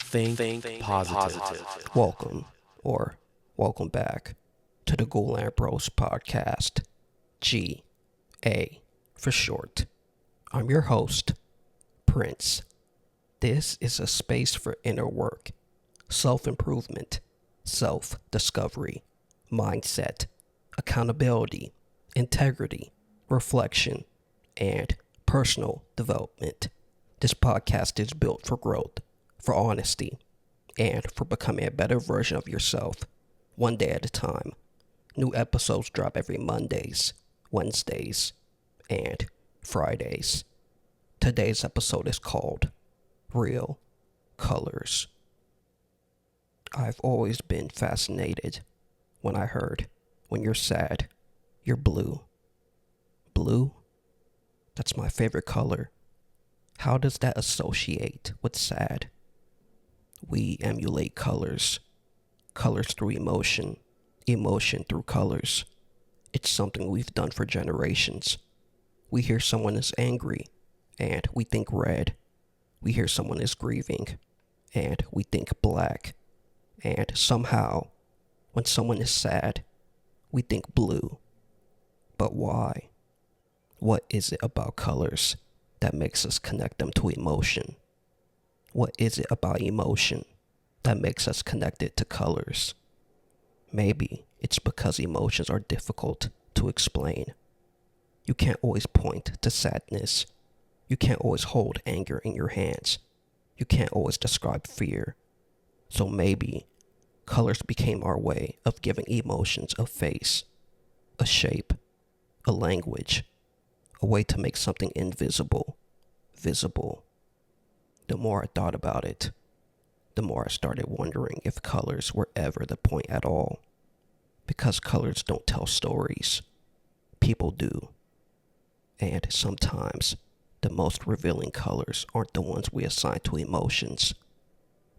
Think positive. Welcome, or welcome back, to the GHOUL-AMBROSE podcast, G.A. for short. I'm your host, Prince. This is a space for inner work, self-improvement, self-discovery, mindset, accountability, integrity, reflection, and personal development. This podcast is built for growth, for honesty, and for becoming a better version of yourself, one day at a time. New episodes drop every Mondays, Wednesdays, and Fridays. Today's episode is called Real Colors. I've always been fascinated when I heard, when you're sad, you're blue. Blue? That's my favorite color. How does that associate with sad? We emulate colors. Colors through emotion. Emotion through colors. It's something we've done for generations. We hear someone is angry, and we think red. We hear someone is grieving, and we think black. And somehow, when someone is sad, we think blue. But why? What is it about colors that makes us connect them to emotion? What is it about emotion that makes us connected to colors? Maybe it's because emotions are difficult to explain. You can't always point to sadness. You can't always hold anger in your hands. You can't always describe fear. So maybe colors became our way of giving emotions a face, a shape, a language, a way to make something invisible visible. The more I thought about it, the more I started wondering if colors were ever the point at all. Because colors don't tell stories. People do. And sometimes, the most revealing colors aren't the ones we assign to emotions.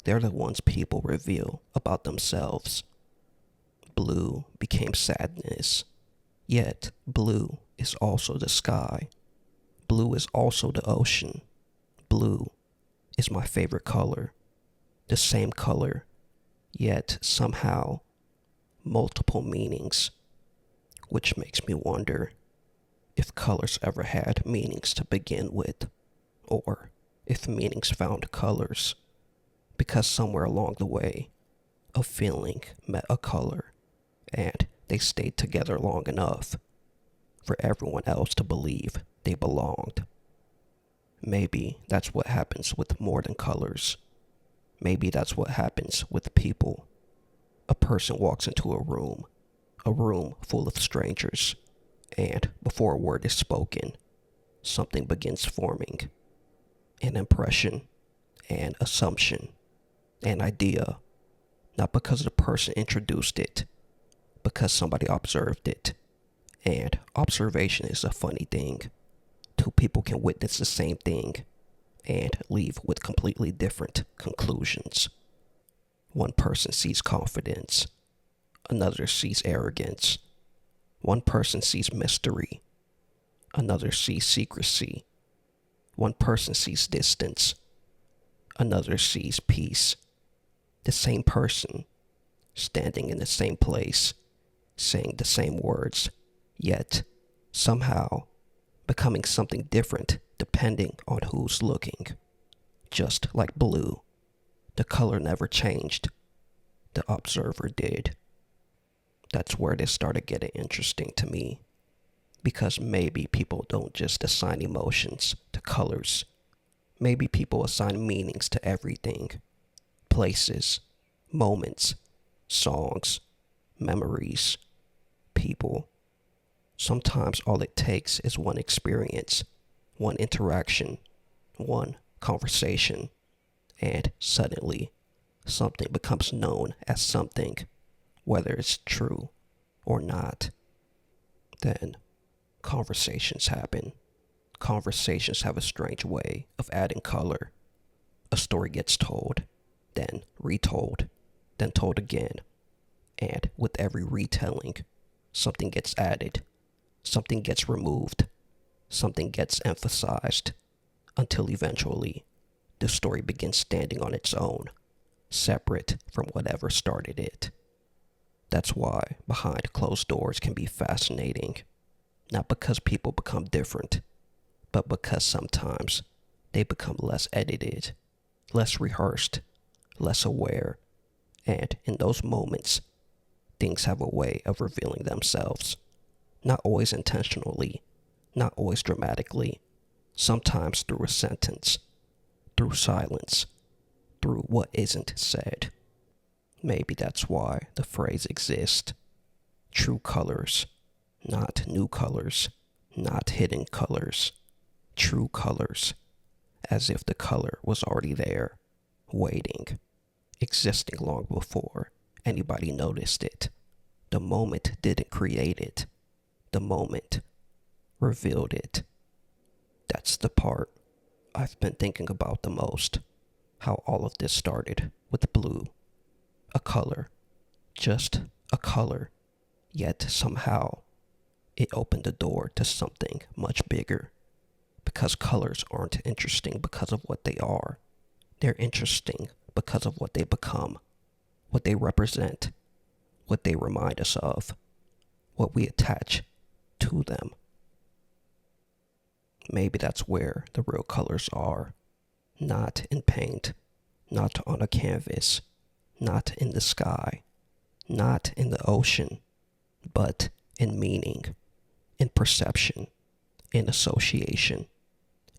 They're the ones people reveal about themselves. Blue became sadness. Yet, blue is also the sky. Blue is also the ocean. Blue is my favorite color. The same color, yet somehow multiple meanings. Which makes me wonder if colors ever had meanings to begin with, or if meanings found colors. Because somewhere along the way, a feeling met a color, and they stayed together long enough for everyone else to believe they belonged. Maybe that's what happens with more than colors. Maybe that's what happens with people. A person walks into a room full of strangers, and before a word is spoken, something begins forming. An impression, an assumption, an idea, not because the person introduced it, because somebody observed it. And observation is a funny thing. Two people can witness the same thing and leave with completely different conclusions. One person sees confidence, another sees arrogance. One person sees mystery, another sees secrecy. One person sees distance, another sees peace. The same person, standing in the same place, saying the same words, yet somehow becoming something different depending on who's looking. Just like blue, the color never changed. The observer did. That's where this started getting interesting to me. Because maybe people don't just assign emotions to colors. Maybe people assign meanings to everything. Places, moments, songs, memories, people. Sometimes all it takes is one experience, one interaction, one conversation, and suddenly something becomes known as something, whether it's true or not. Then conversations happen. Conversations have a strange way of adding color. A story gets told, then retold, then told again. And with every retelling, something gets added. Something gets removed, something gets emphasized, until eventually the story begins standing on its own, separate from whatever started it. That's why behind closed doors can be fascinating, not because people become different, but because sometimes they become less edited, less rehearsed, less aware, and in those moments, things have a way of revealing themselves. Not always intentionally, not always dramatically, sometimes through a sentence, through silence, through what isn't said. Maybe that's why the phrase exists. True colors, not new colors, not hidden colors. True colors, as if the color was already there, waiting, existing long before anybody noticed it. The moment didn't create it. The moment revealed it. That's the part I've been thinking about the most. How all of this started with blue. A color. Just a color. Yet somehow it opened the door to something much bigger. Because colors aren't interesting because of what they are. They're interesting because of what they become. What they represent. What they remind us of. What we attach to them. Maybe that's where the real colors are. Not in paint, not on a canvas, not in the sky, not in the ocean, but in meaning, in perception, in association,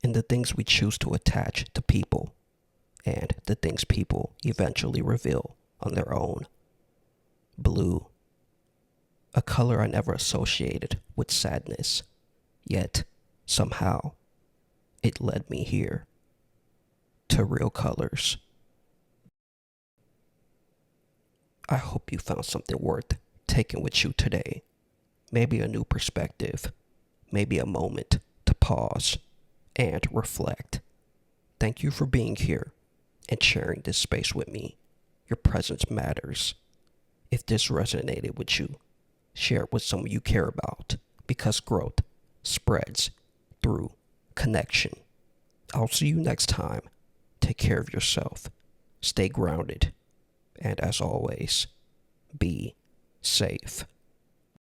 in the things we choose to attach to people, and the things people eventually reveal on their own. Blue. A color I never associated with sadness, yet somehow it led me here, to real colors. I hope you found something worth taking with you today. Maybe a new perspective, maybe a moment to pause and reflect. Thank you for being here and sharing this space with me. Your presence matters. If this resonated with you, share it with someone you care about, because growth spreads through connection. I'll see you next time. Take care of yourself. Stay grounded. And as always, be safe.